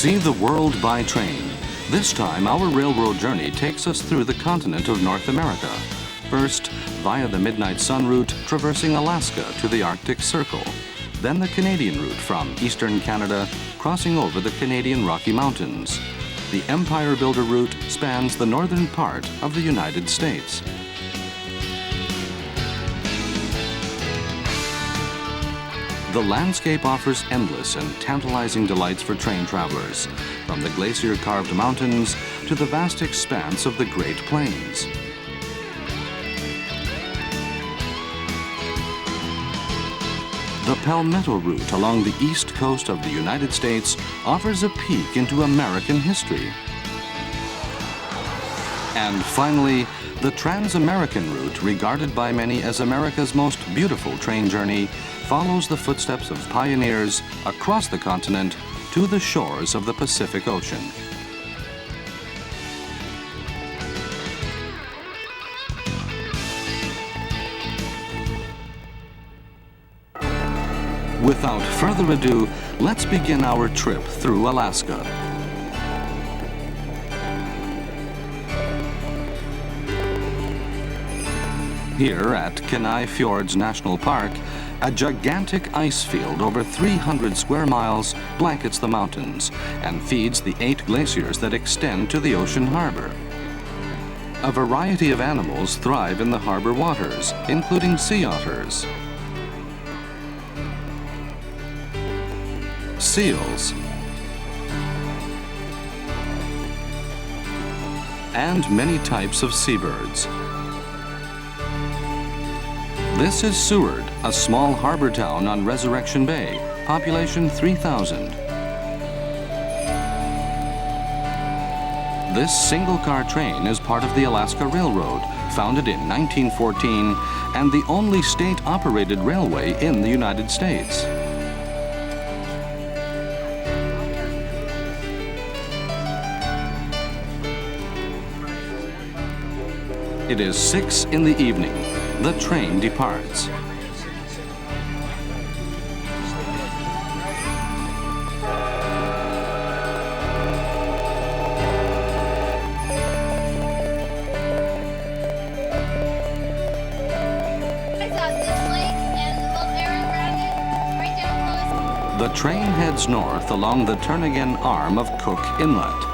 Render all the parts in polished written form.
See the world by train. This time, our railroad journey takes us through the continent of North America. First, via the Midnight Sun route, traversing Alaska to the Arctic Circle. Then the Canadian route from eastern Canada, crossing over the Canadian Rocky Mountains. The Empire Builder route spans the northern part of the United States. The landscape offers endless and tantalizing delights for train travelers, from the glacier-carved mountains to the vast expanse of the Great Plains. The Palmetto route along the east coast of the United States offers a peek into American history. And finally, the Trans-American route, regarded by many as America's most beautiful train journey, follows the footsteps of pioneers across the continent to the shores of the Pacific Ocean. Without further ado, let's begin our trip through Alaska. Here at Kenai Fjords National Park, a gigantic ice field over 300 square miles blankets the mountains and feeds the 8 glaciers that extend to the ocean harbor. A variety of animals thrive in the harbor waters, including sea otters, seals, and many types of seabirds. This is Seward, a small harbor town on Resurrection Bay, population 3,000. This single-car train is part of the Alaska Railroad, founded in 1914, and the only state-operated railway in the United States. It is 6 in the evening. The train departs. The train heads north along the Turnagain arm of Cook Inlet.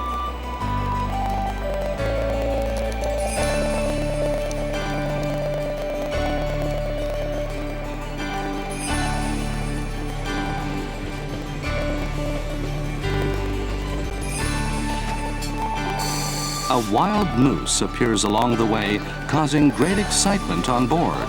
A wild moose appears along the way, causing great excitement on board.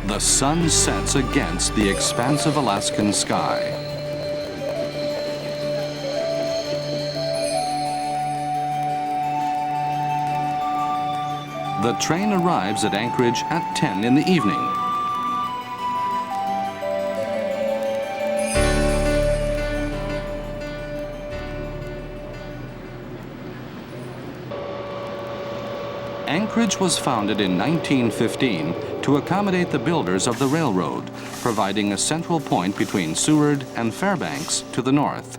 The sun sets against the expansive Alaskan sky. The train arrives at Anchorage at 10 in the evening. Anchorage was founded in 1915 to accommodate the builders of the railroad, providing a central point between Seward and Fairbanks to the north.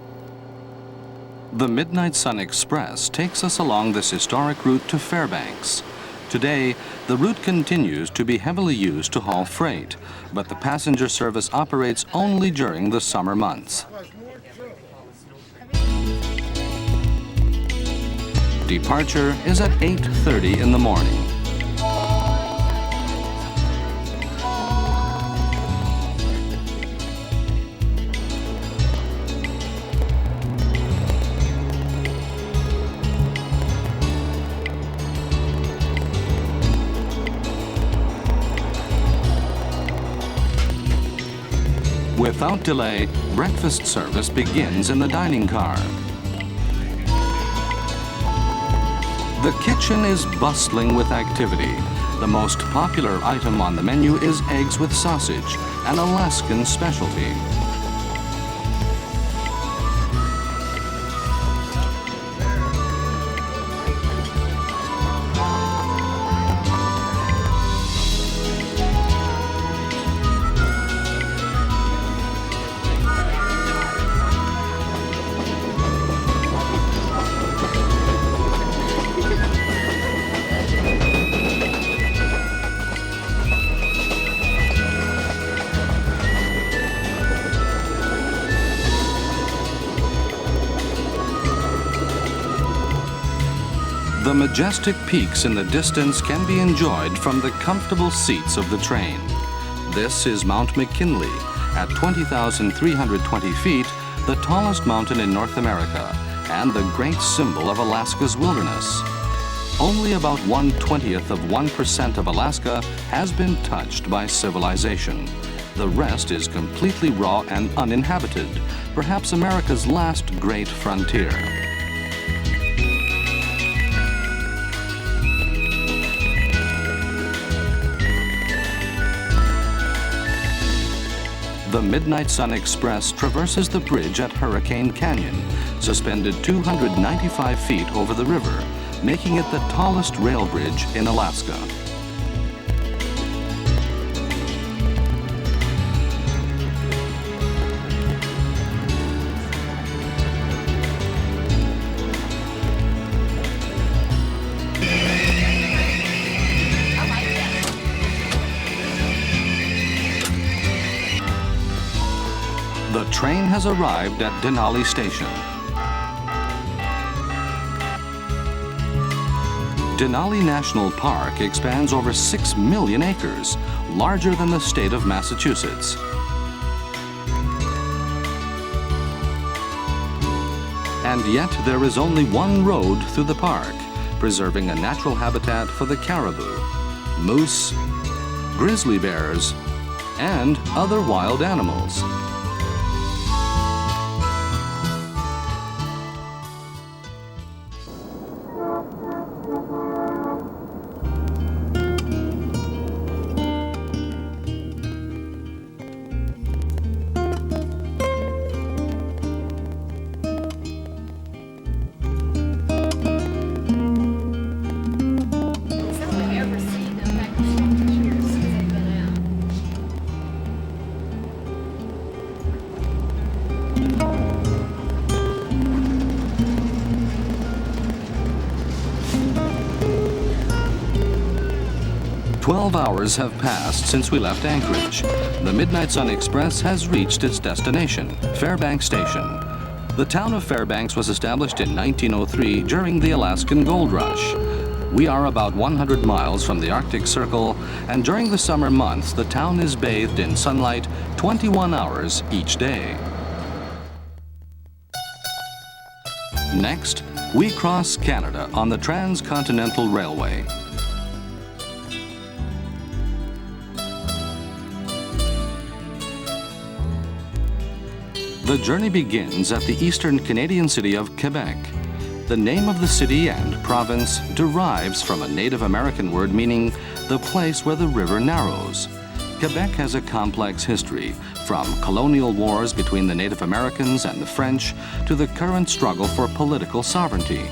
The Midnight Sun Express takes us along this historic route to Fairbanks. Today, the route continues to be heavily used to haul freight, but the passenger service operates only during the summer months. Departure is at 8:30 in the morning. Without delay, breakfast service begins in the dining car. The kitchen is bustling with activity. The most popular item on the menu is eggs with sausage, an Alaskan specialty. The majestic peaks in the distance can be enjoyed from the comfortable seats of the train. This is Mount McKinley, at 20,320 feet, the tallest mountain in North America and the great symbol of Alaska's wilderness. Only about 1/20th of 1% of Alaska has been touched by civilization. The rest is completely raw and uninhabited, perhaps America's last great frontier. The Midnight Sun Express traverses the bridge at Hurricane Canyon, suspended 295 feet over the river, making it the tallest rail bridge in Alaska. The train has arrived at Denali Station. Denali National Park expands over 6 million acres, larger than the state of Massachusetts. And yet there is only one road through the park, preserving a natural habitat for the caribou, moose, grizzly bears, and other wild animals. "12 hours have passed since we left Anchorage. The Midnight Sun Express has reached its destination, Fairbanks Station. The town of Fairbanks was established in 1903 during the Alaskan Gold Rush. We are about 100 miles from the Arctic Circle, and during the summer months, the town is bathed in sunlight 21 hours each day. Next, we cross Canada on the Transcontinental Railway. The journey begins at the eastern Canadian city of Quebec. The name of the city and province derives from a Native American word meaning the place where the river narrows. Quebec has a complex history, from colonial wars between the Native Americans and the French to the current struggle for political sovereignty.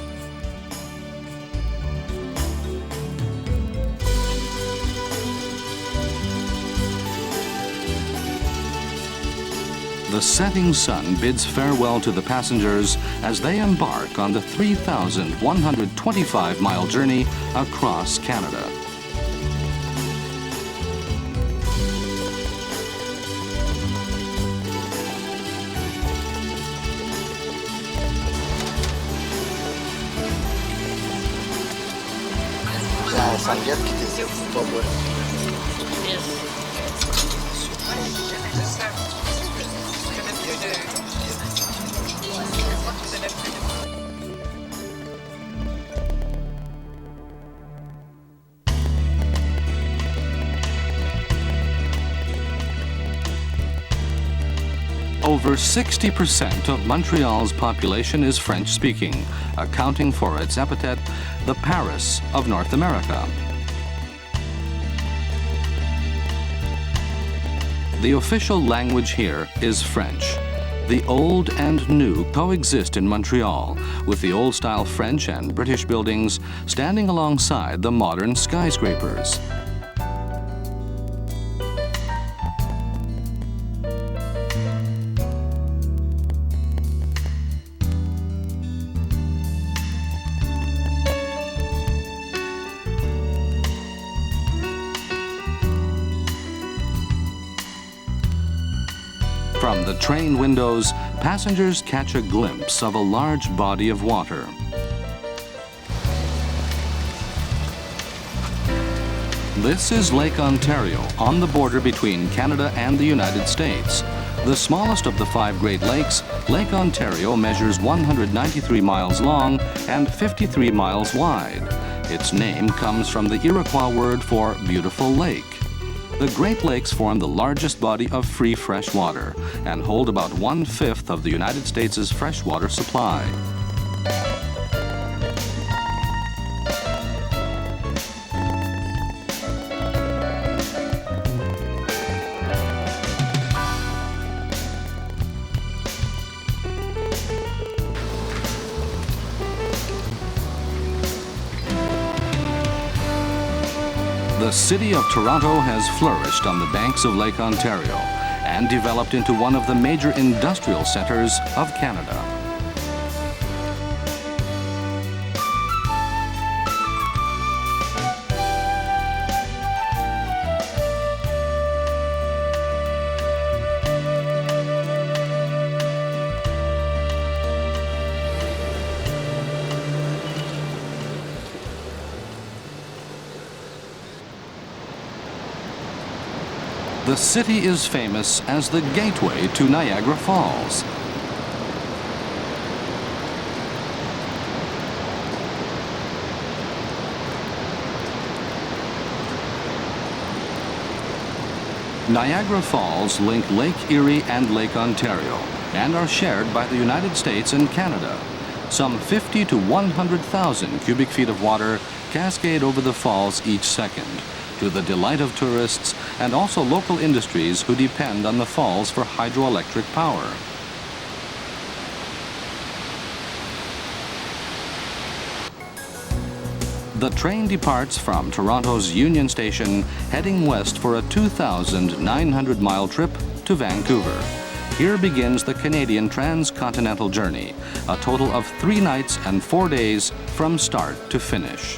The setting sun bids farewell to the passengers as they embark on the 3,125-mile journey across Canada. Over 60% of Montreal's population is French-speaking, accounting for its epithet, the Paris of North America. The official language here is French. The old and new coexist in Montreal, with the old-style French and British buildings standing alongside the modern skyscrapers. From the train windows, passengers catch a glimpse of a large body of water. This is Lake Ontario, on the border between Canada and the United States. The smallest of the 5 Great Lakes, Lake Ontario measures 193 miles long and 53 miles wide. Its name comes from the Iroquois word for beautiful lake. The Great Lakes form the largest body of free fresh water and hold about 1/5 of the United States' freshwater supply. The city of Toronto has flourished on the banks of Lake Ontario and developed into one of the major industrial centers of Canada. The city is famous as the gateway to Niagara Falls. Niagara Falls link Lake Erie and Lake Ontario and are shared by the United States and Canada. Some 50 to 100,000 cubic feet of water cascade over the falls each second, to the delight of tourists and also local industries who depend on the falls for hydroelectric power. The train departs from Toronto's Union Station, heading west for a 2,900-mile trip to Vancouver. Here begins the Canadian transcontinental journey, a total of 3 nights and 4 days from start to finish.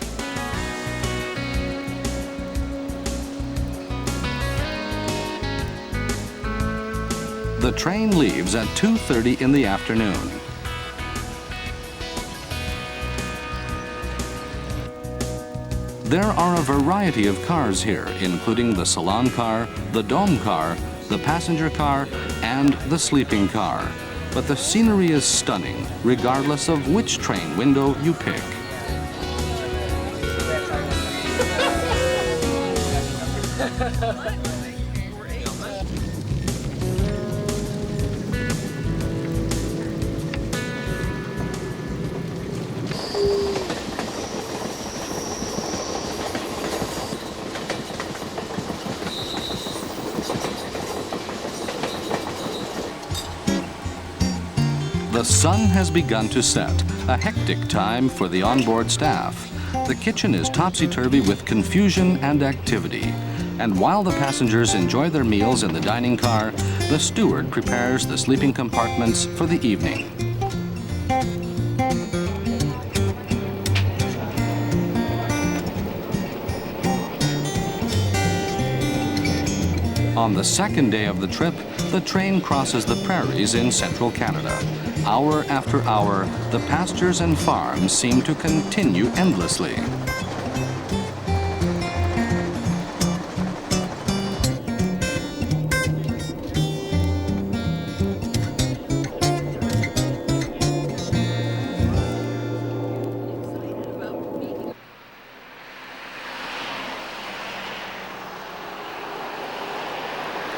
The train leaves at 2:30 in the afternoon. There are a variety of cars here, including the salon car, the dome car, the passenger car, and the sleeping car. But the scenery is stunning, regardless of which train window you pick. The sun has begun to set, a hectic time for the onboard staff. The kitchen is topsy-turvy with confusion and activity. And while the passengers enjoy their meals in the dining car, the steward prepares the sleeping compartments for the evening. On the second day of the trip, the train crosses the prairies in central Canada. Hour after hour, the pastures and farms seem to continue endlessly.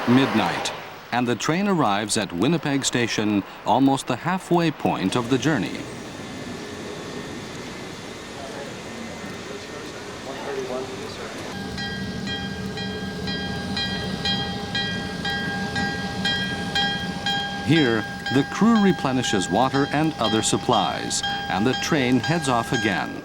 Midnight, and the train arrives at Winnipeg Station, almost the halfway point of the journey. Here, the crew replenishes water and other supplies, and the train heads off again.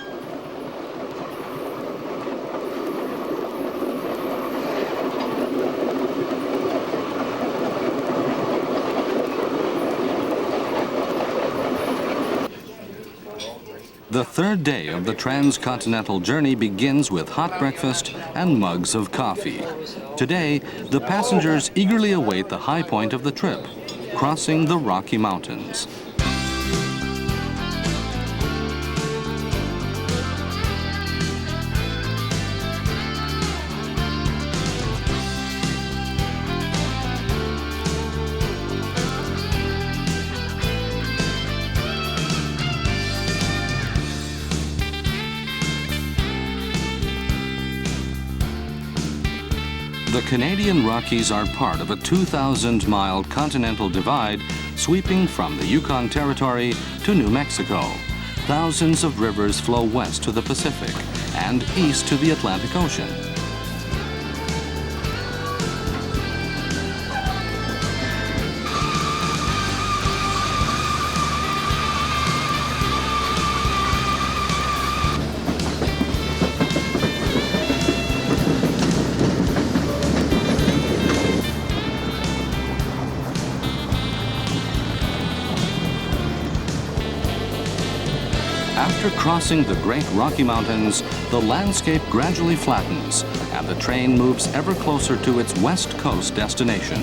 The third day of the transcontinental journey begins with hot breakfast and mugs of coffee. Today, the passengers eagerly await the high point of the trip, crossing the Rocky Mountains. The Canadian Rockies are part of a 2,000-mile continental divide sweeping from the Yukon Territory to New Mexico. Thousands of rivers flow west to the Pacific and east to the Atlantic Ocean. After crossing the Great Rocky Mountains, the landscape gradually flattens and the train moves ever closer to its West Coast destination.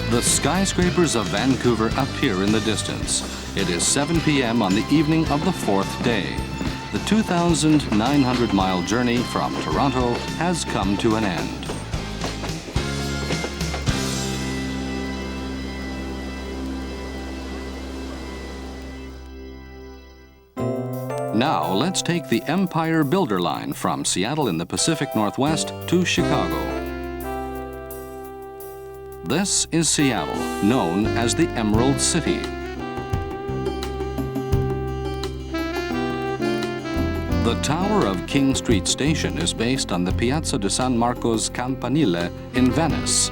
The skyscrapers of Vancouver appear in the distance. It is 7 p.m. on the evening of the fourth day. The 2,900-mile journey from Toronto has come to an end. Now let's take the Empire Builder Line from Seattle in the Pacific Northwest to Chicago. This is Seattle, known as the Emerald City. The tower of King Street Station is based on the Piazza di San Marco's Campanile in Venice.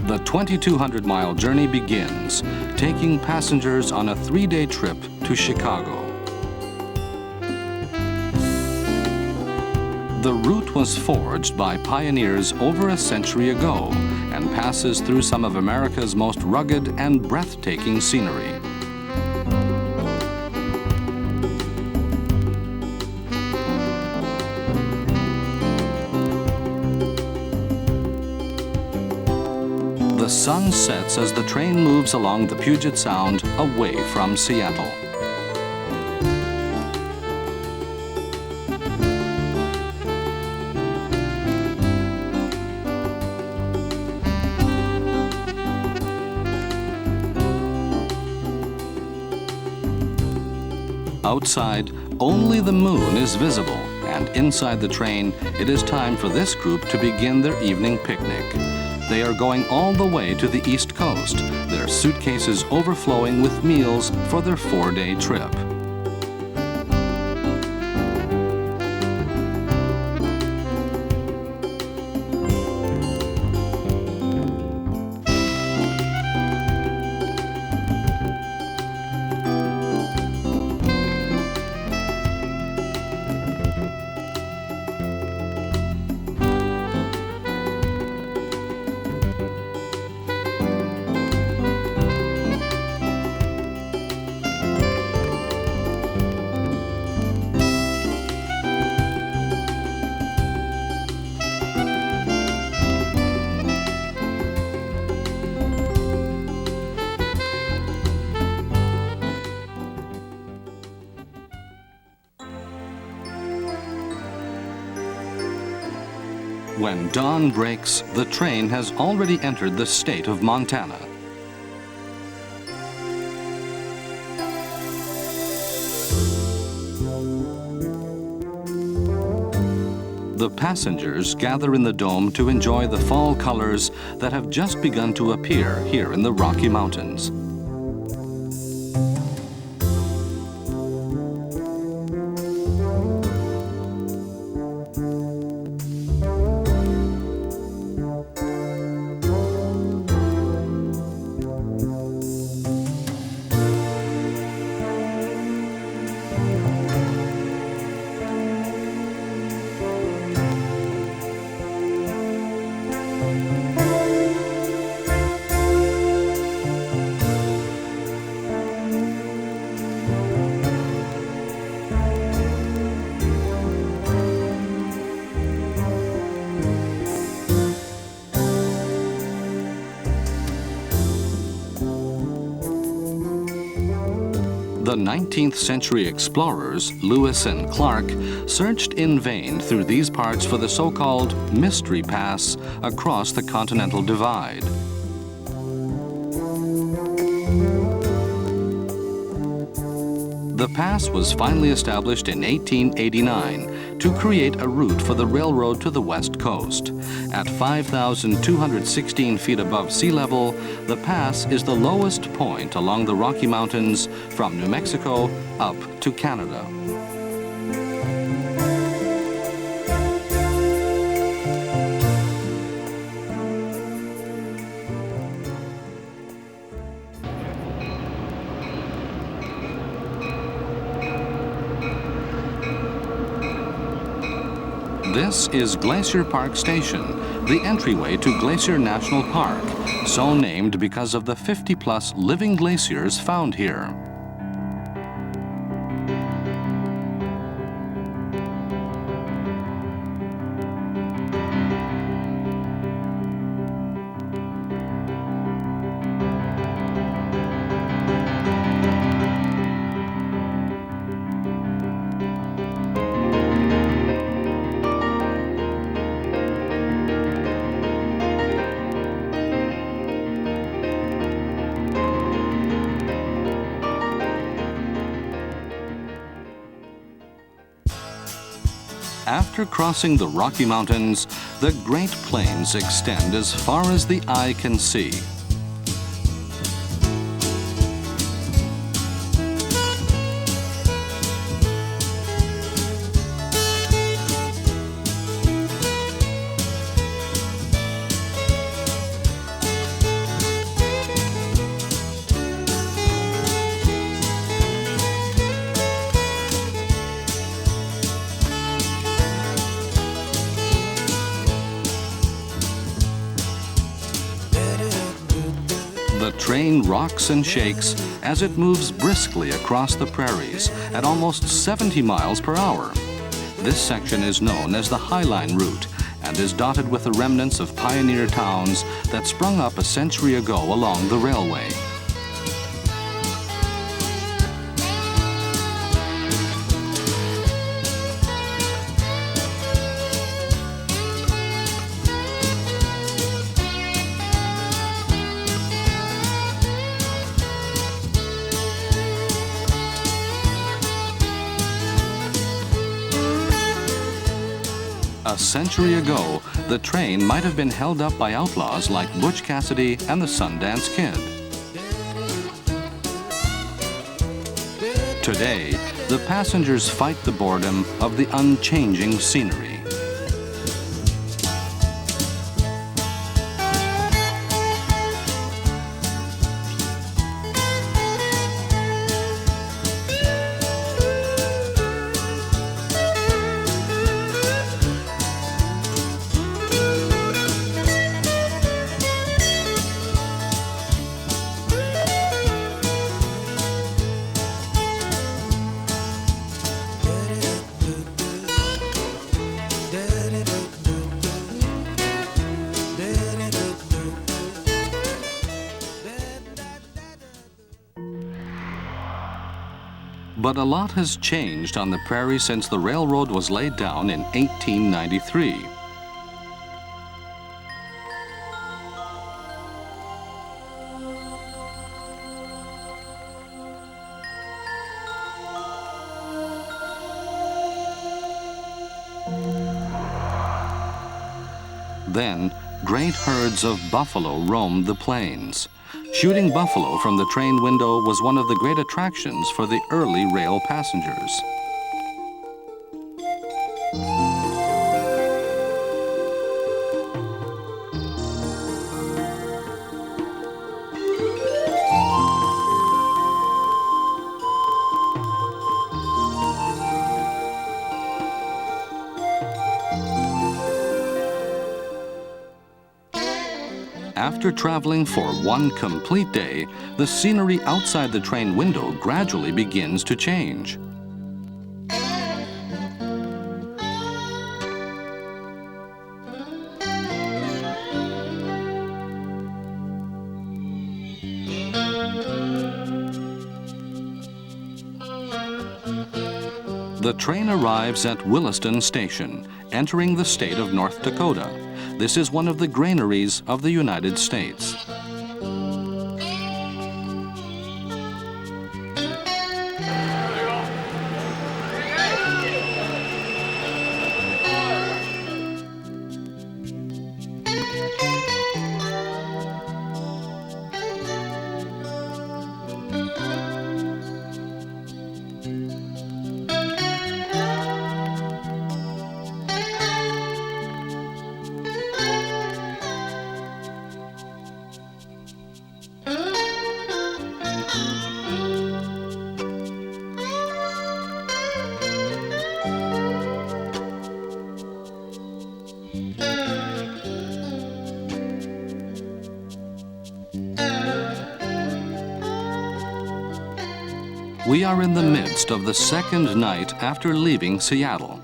The 2,200-mile journey begins, taking passengers on a 3-day trip to Chicago. The route was forged by pioneers over a century ago and passes through some of America's most rugged and breathtaking scenery. The sun sets as the train moves along the Puget Sound away from Seattle. Outside, only the moon is visible, and inside the train, it is time for this group to begin their evening picnic. They are going all the way to the East Coast, their suitcases overflowing with meals for their 4-day trip. When dawn breaks, the train has already entered the state of Montana. The passengers gather in the dome to enjoy the fall colors that have just begun to appear here in the Rocky Mountains. The 19th century explorers, Lewis and Clark, searched in vain through these parts for the so-called Mystery Pass across the Continental Divide. The pass was finally established in 1889 to create a route for the railroad to the west coast. At 5,216 feet above sea level, the pass is the lowest point along the Rocky Mountains from New Mexico up to Canada. This is Glacier Park Station, the entryway to Glacier National Park, so named because of the 50-plus living glaciers found here. After crossing the Rocky Mountains, the Great Plains extend as far as the eye can see. The train rocks and shakes as it moves briskly across the prairies at almost 70 miles per hour. This section is known as the Highline Route and is dotted with the remnants of pioneer towns that sprung up a century ago along the railway. A century ago, the train might have been held up by outlaws like Butch Cassidy and the Sundance Kid. Today, the passengers fight the boredom of the unchanging scenery. But a lot has changed on the prairie since the railroad was laid down in 1893. Then, great herds of buffalo roamed the plains. Shooting buffalo from the train window was one of the great attractions for the early rail passengers. After traveling for one complete day, the scenery outside the train window gradually begins to change. The train arrives at Williston Station, entering the state of North Dakota. This is one of the granaries of the United States. We are in the midst of the second night after leaving Seattle.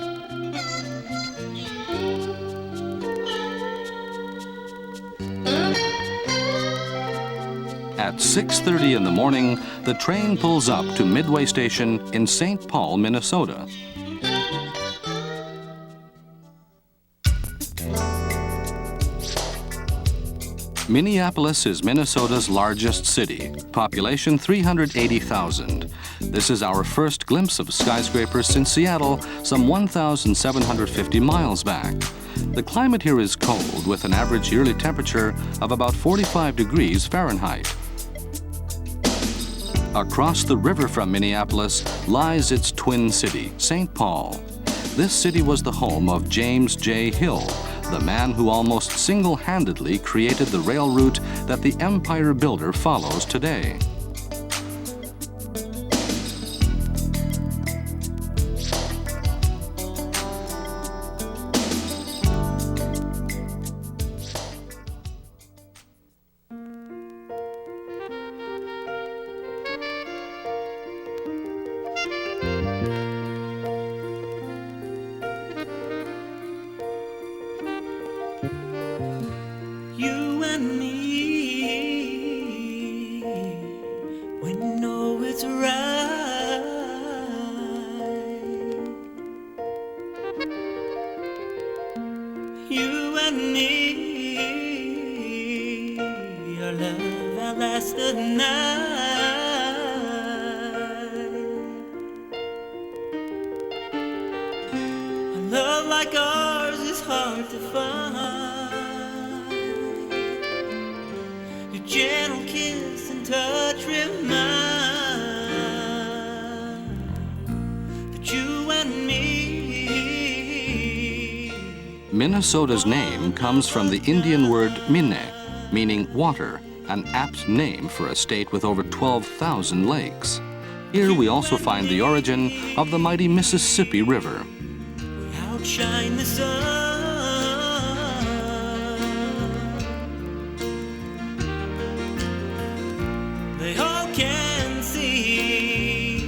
At 6:30 in the morning, the train pulls up to Midway Station in St. Paul, Minnesota. Minneapolis is Minnesota's largest city, population 380,000. This is our first glimpse of skyscrapers since Seattle, some 1,750 miles back. The climate here is cold, with an average yearly temperature of about 45 degrees Fahrenheit. Across the river from Minneapolis lies its twin city, St. Paul. This city was the home of James J. Hill, the man who almost single-handedly created the rail route that the empire builder follows today. You and me, we know it's right. You and me, our love outlasts the night. A love like ours is hard to find. Gentle kiss and touch remind that you and me. Minnesota's name comes from the Indian word minne, meaning water, an apt name for a state with over 12,000 lakes. Here we also find the origin of the mighty Mississippi River. We outshine the sun. They all can see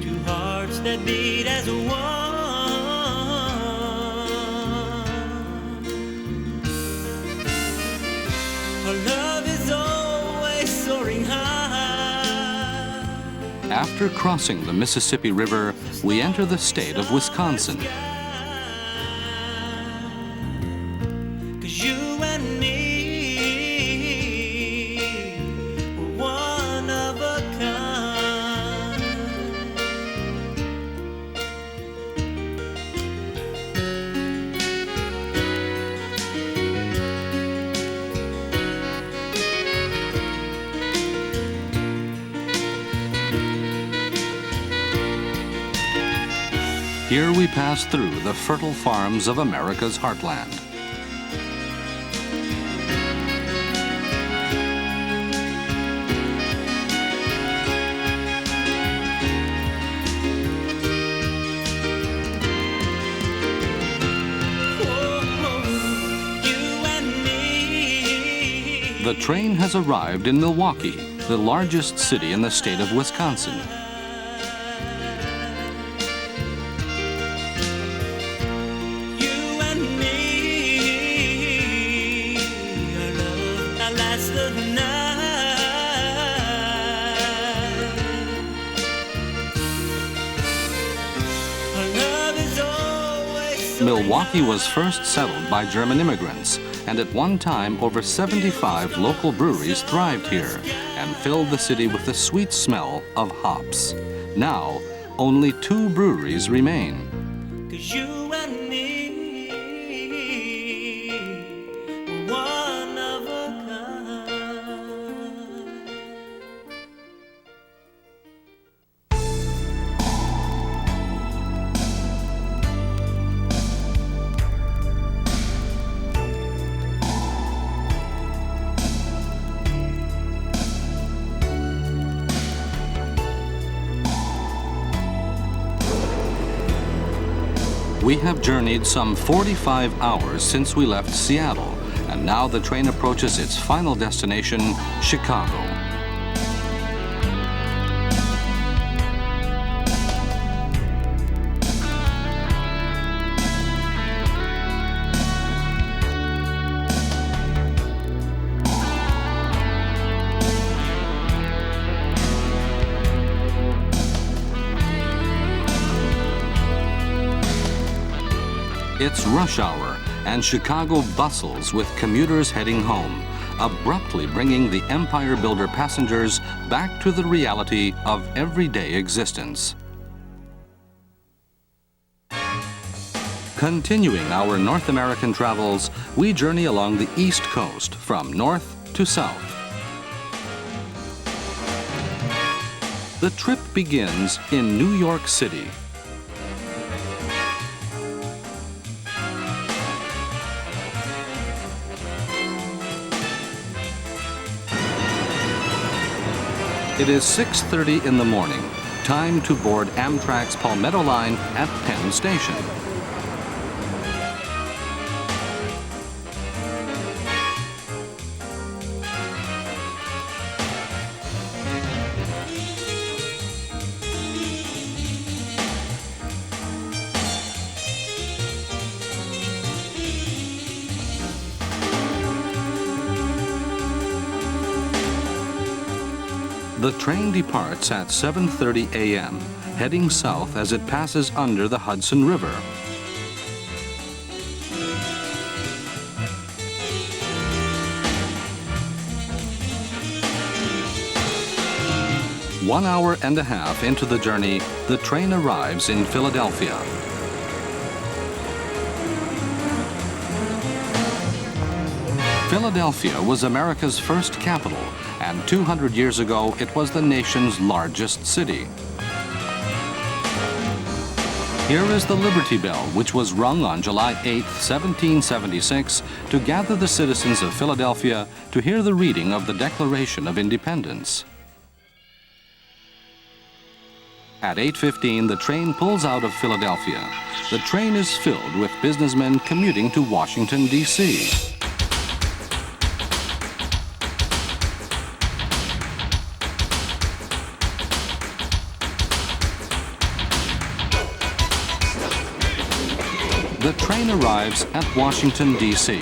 two hearts that beat as one. Our love is always soaring high. After crossing the Mississippi River, we enter the state of Wisconsin. 'Cause you and me, we're one of a kind. Here we pass through the fertile farms of America's heartland. The train has arrived in Milwaukee, the largest city in the state of Wisconsin. You and me, our love outlasts the night. Milwaukee was first settled by German immigrants, and at one time over 75 local breweries thrived here and filled the city with the sweet smell of hops. Now, only 2 breweries remain. 'Cause you and me were one of a kind. We have journeyed some 45 hours since we left Seattle, and now the train approaches its final destination, Chicago. It's rush hour, and Chicago bustles with commuters heading home, abruptly bringing the Empire Builder passengers back to the reality of everyday existence. Continuing our North American travels, we journey along the East Coast from north to south. The trip begins in New York City. It is 6:30 in the morning, time to board Amtrak's Palmetto Line at Penn Station. The train departs at 7:30 a.m., heading south as it passes under the Hudson River. One hour and a half into the journey, the train arrives in Philadelphia. Philadelphia was America's first capital, and 200 years ago, it was the nation's largest city. Here is the Liberty Bell, which was rung on July 8, 1776, to gather the citizens of Philadelphia to hear the reading of the Declaration of Independence. At 8:15, the train pulls out of Philadelphia. The train is filled with businessmen commuting to Washington, D.C. The train arrives at Washington, D.C.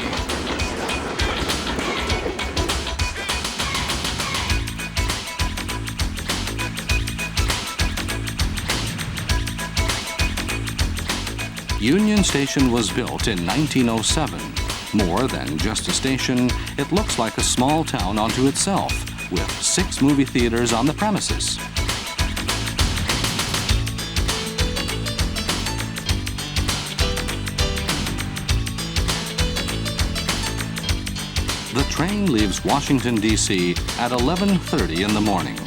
Union Station was built in 1907. More than just a station, it looks like a small town unto itself, with 6 movie theaters on the premises. The train leaves Washington, D.C. at 11:30 in the morning.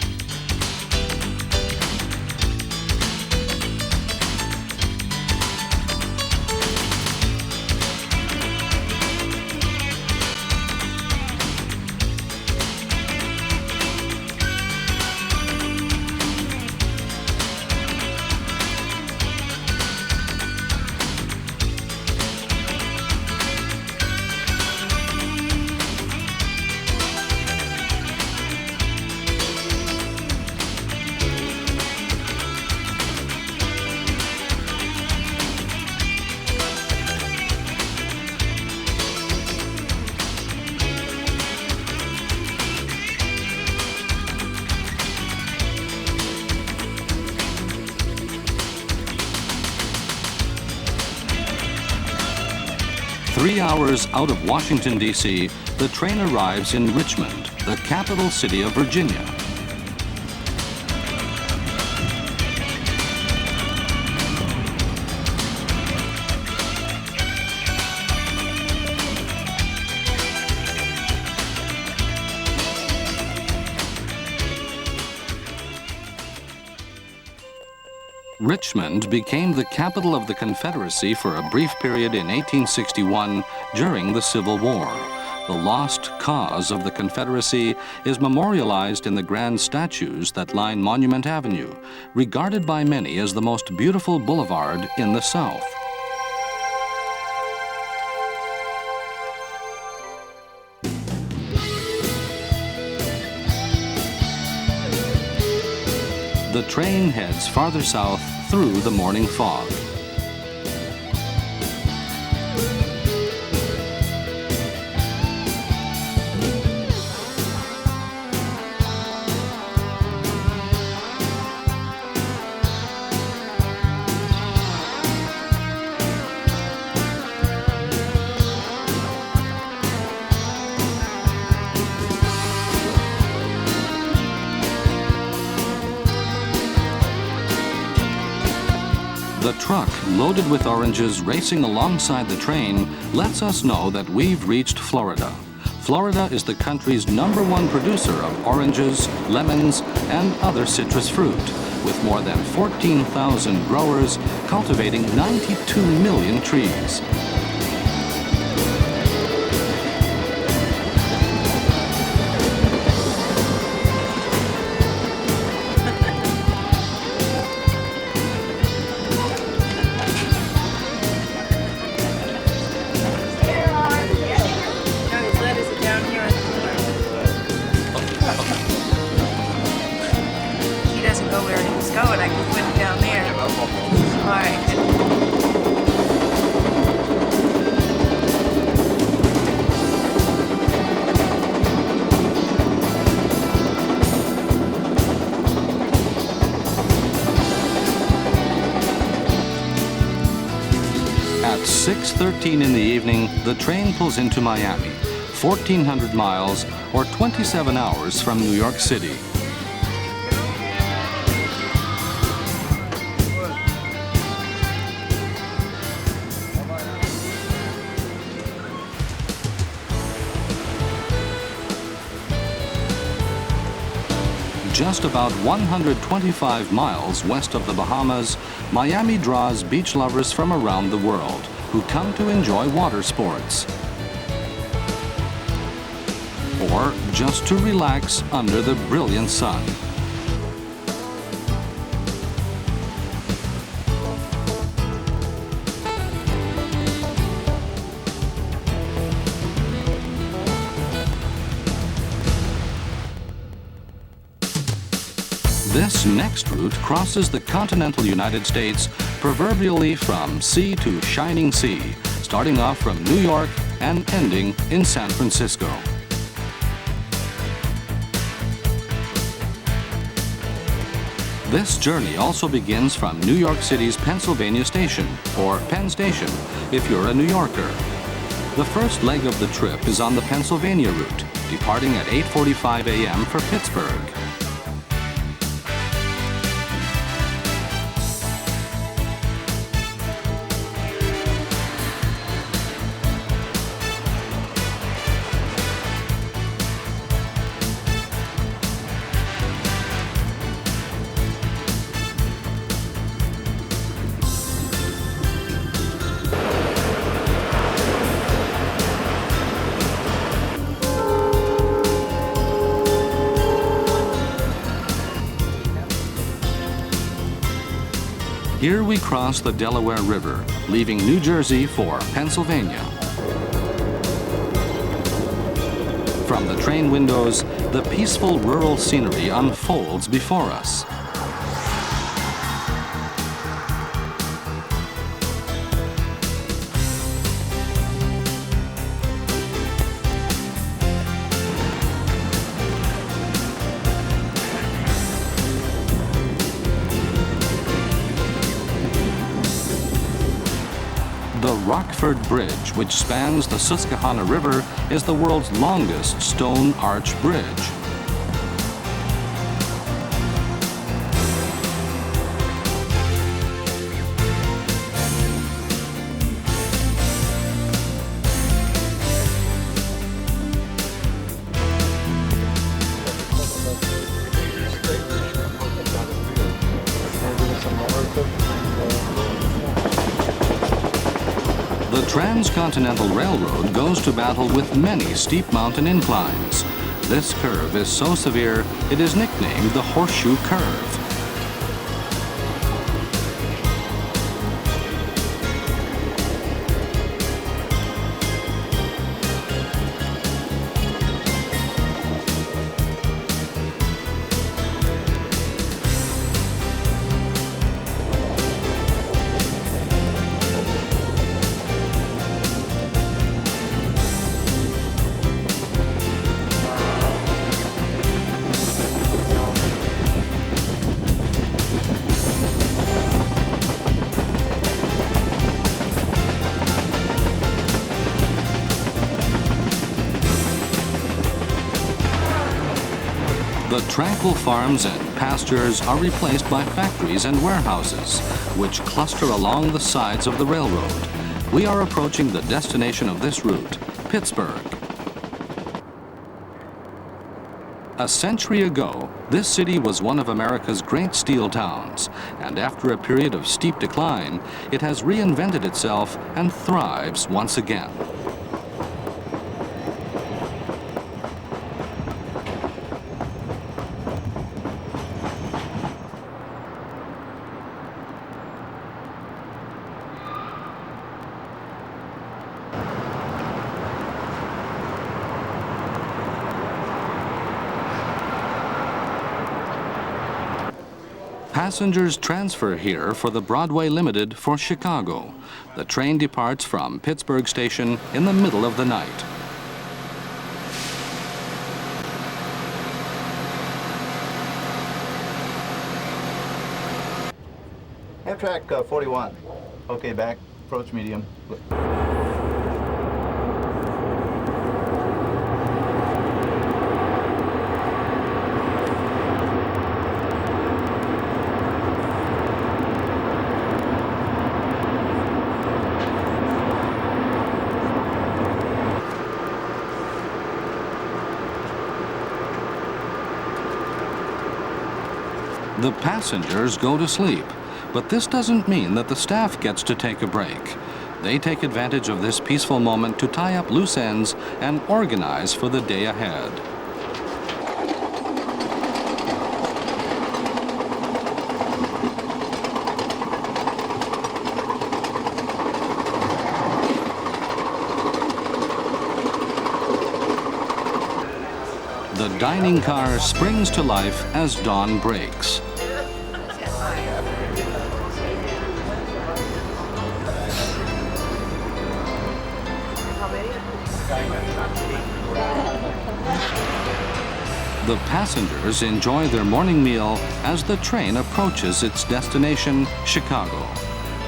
3 hours out of Washington, D.C., the train arrives in Richmond, the capital city of Virginia. Richmond became the capital of the Confederacy for a brief period in 1861 during the Civil War. The lost cause of the Confederacy is memorialized in the grand statues that line Monument Avenue, regarded by many as the most beautiful boulevard in the South. The train heads farther south through the morning fog. The truck loaded with oranges racing alongside the train lets us know that we've reached Florida. Florida is the country's #1 producer of oranges, lemons, and other citrus fruit, with more than 14,000 growers cultivating 92 million trees. At 6:13 in the evening, the train pulls into Miami, 1,400 miles or 27 hours from New York City. Just about 125 miles west of the Bahamas, Miami draws beach lovers from around the world who come to enjoy water sports or just to relax under the brilliant sun. This next route crosses the continental United States, proverbially from sea to shining sea, starting off from New York and ending in San Francisco. This journey also begins from New York City's Pennsylvania Station, or Penn Station, if you're a New Yorker. The first leg of the trip is on the Pennsylvania route, departing at 8:45 a.m. for Pittsburgh. Here we cross the Delaware River, leaving New Jersey for Pennsylvania. From the train windows, the peaceful rural scenery unfolds before us. The The Rockford Bridge, which spans the Susquehanna River, is the world's longest stone arch bridge. The Transcontinental Railroad goes to battle with many steep mountain inclines. This curve is so severe, it is nicknamed the Horseshoe Curve. The tranquil farms and pastures are replaced by factories and warehouses, which cluster along the sides of the railroad. We are approaching the destination of this route, Pittsburgh. A century ago, this city was one of America's great steel towns, and after a period of steep decline, it has reinvented itself and thrives once again. Passengers transfer here for the Broadway Limited for Chicago. The train departs from Pittsburgh Station in the middle of the night. Amtrak 41. Okay, back. Approach medium. The passengers go to sleep, but this doesn't mean that the staff gets to take a break. They take advantage of this peaceful moment to tie up loose ends and organize for the day ahead. The dining car springs to life as dawn breaks. The passengers enjoy their morning meal as the train approaches its destination, Chicago.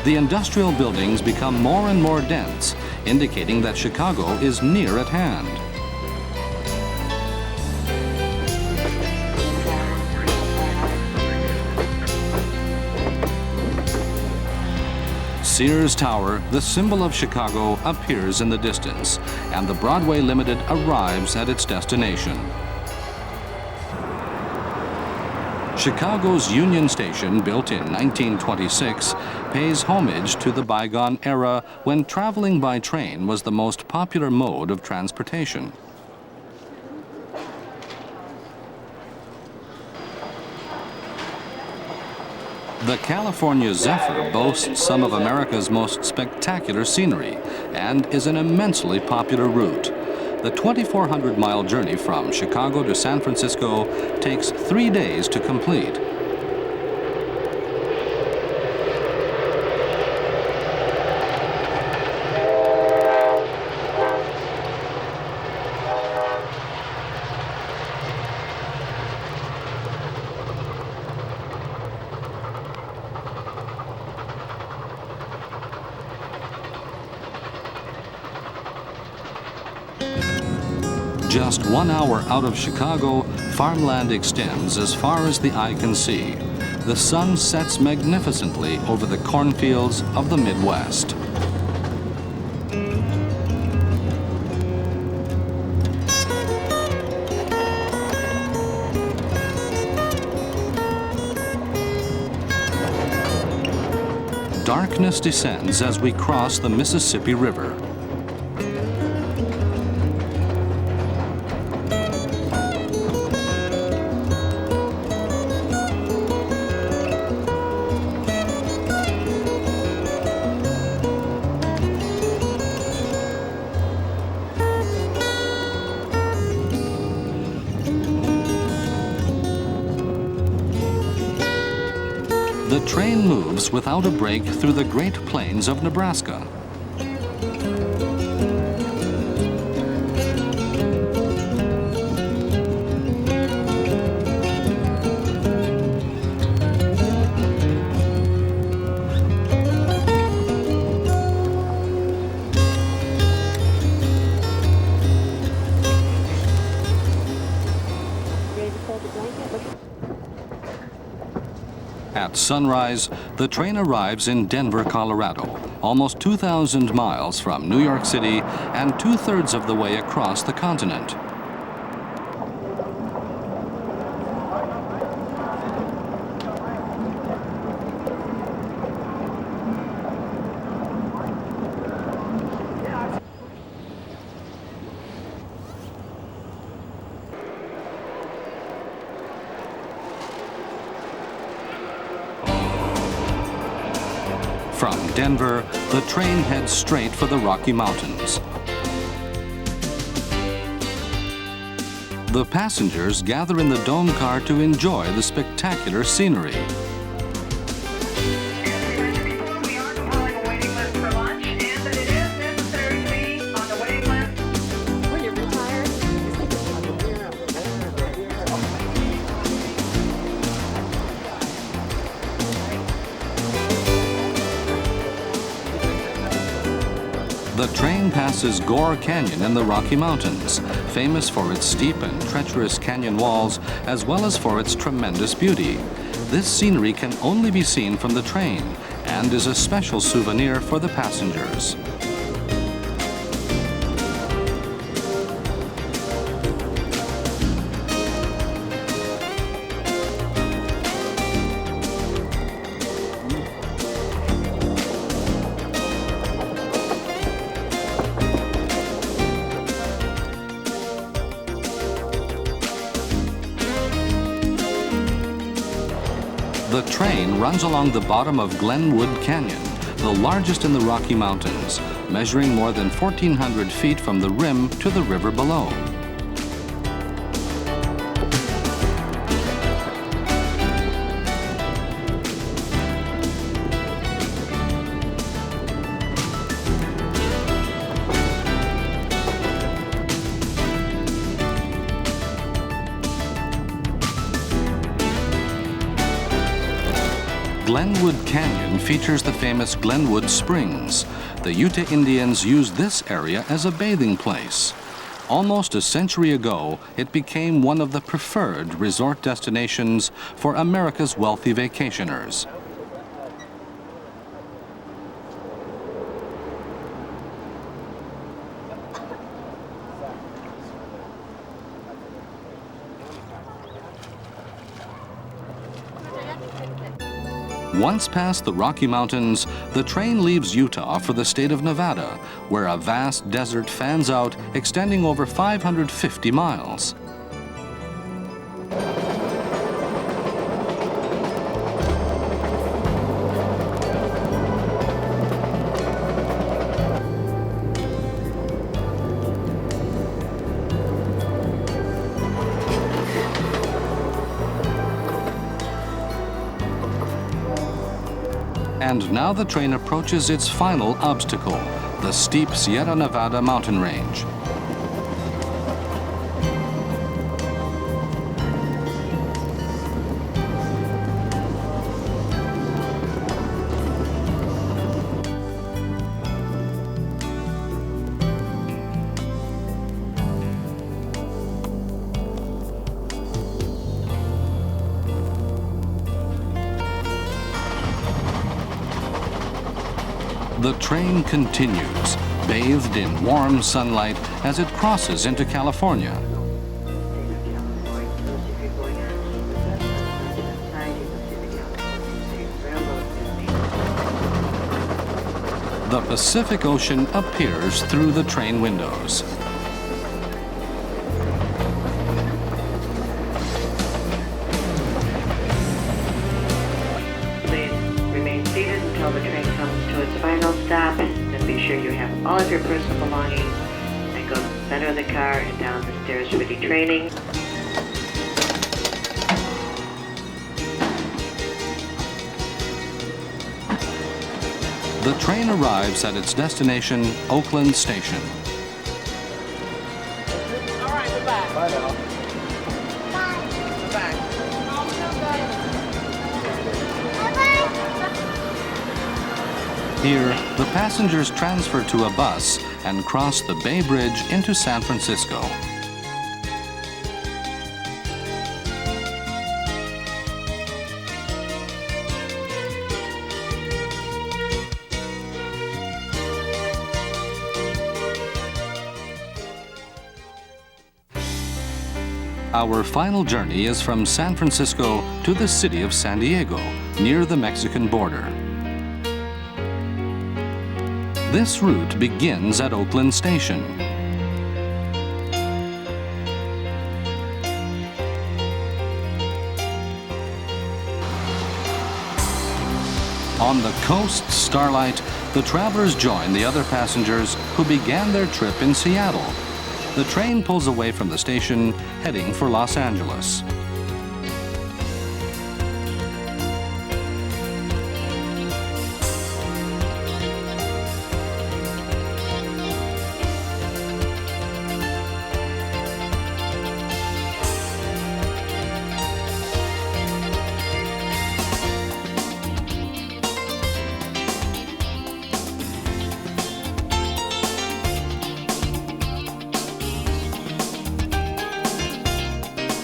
The industrial buildings become more and more dense, indicating that Chicago is near at hand. Sears Tower, the symbol of Chicago, appears in the distance, and the Broadway Limited arrives at its destination. Chicago's Union Station, built in 1926, pays homage to the bygone era when traveling by train was the most popular mode of transportation. The California Zephyr boasts some of America's most spectacular scenery and is an immensely popular route. The 2,400-mile journey from Chicago to San Francisco takes 3 days to complete. Just 1 hour out of Chicago, farmland extends as far as the eye can see. The sun sets magnificently over the cornfields of the Midwest. Darkness descends as we cross the Mississippi River. The train moves without a break through the Great Plains of Nebraska. At sunrise, the train arrives in Denver, Colorado, almost 2,000 miles from New York City and 2/3 of the way across the continent. From Denver, the train heads straight for the Rocky Mountains. The passengers gather in the dome car to enjoy the spectacular scenery. We are calling a waiting list for lunch, and that it is necessary to be on the waiting list. When you're retired, The train passes Gore Canyon in the Rocky Mountains, famous for its steep and treacherous canyon walls, as well as for its tremendous beauty. This scenery can only be seen from the train and is a special souvenir for the passengers. The train runs along the bottom of Glenwood Canyon, the largest in the Rocky Mountains, measuring more than 1,400 feet from the rim to the river below. Glenwood Canyon features the famous Glenwood Springs. The Ute Indians used this area as a bathing place. Almost a century ago, it became one of the preferred resort destinations for America's wealthy vacationers. Once past the Rocky Mountains, the train leaves Utah for the state of Nevada, where a vast desert fans out, extending over 550 miles. And now the train approaches its final obstacle, the steep Sierra Nevada mountain range. The train continues, bathed in warm sunlight as it crosses into California. The Pacific Ocean appears through the train windows. Please remain seated until the train comes to its final stop. Then be sure you have all of your personal belongings and go to the center of the car and down the stairs for the training. The train arrives at its destination, Oakland Station. All right, goodbye. Bye now. Here, the passengers transfer to a bus and cross the Bay Bridge into San Francisco. Our final journey is from San Francisco to the city of San Diego, near the Mexican border. This route begins at Oakland Station. On the coast Starlight, the travelers join the other passengers who began their trip in Seattle. The train pulls away from the station, heading for Los Angeles.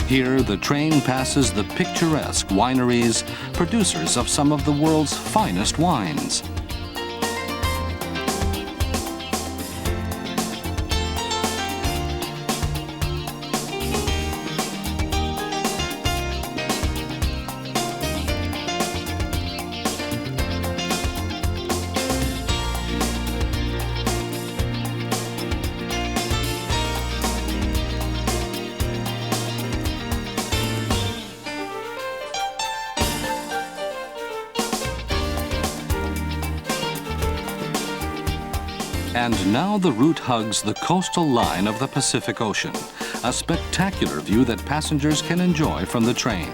Here, the train passes the picturesque wineries, producers of some of the world's finest wines. And now the route hugs the coastal line of the Pacific Ocean, a spectacular view that passengers can enjoy from the train.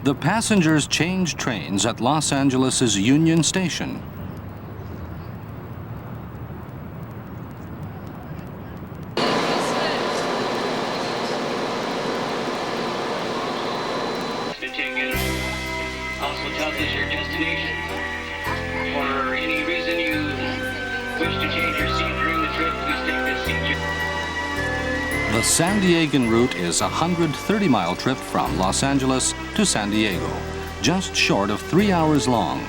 The passengers change trains at Los Angeles' Union Station. The ticket also tells us your destination. For any reason you wish to change your seat during the trip, please take this seat. The San Diegan route is a 130-mile trip from Los Angeles to San Diego, just short of 3 hours long.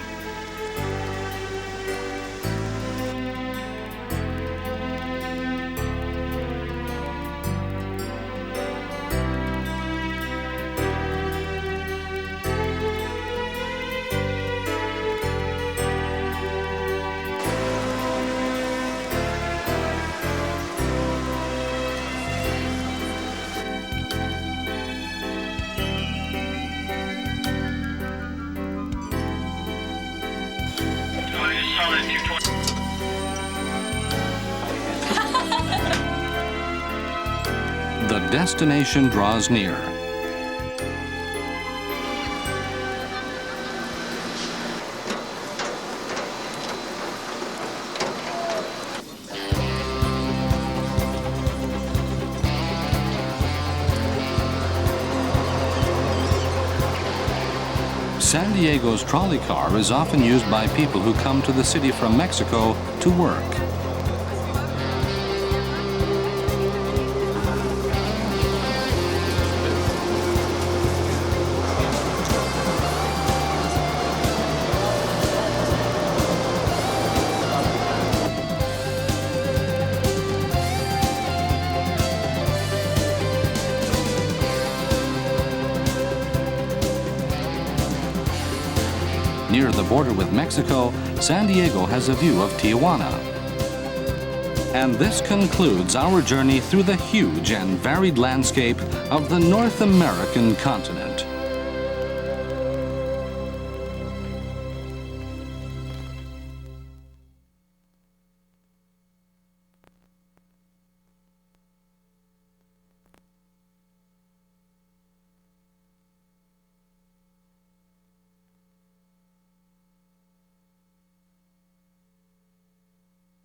destination draws near. San Diego's trolley car is often used by people who come to the city from Mexico to work. Near the border with Mexico, San Diego has a view of Tijuana. And this concludes our journey through the huge and varied landscape of the North American continent.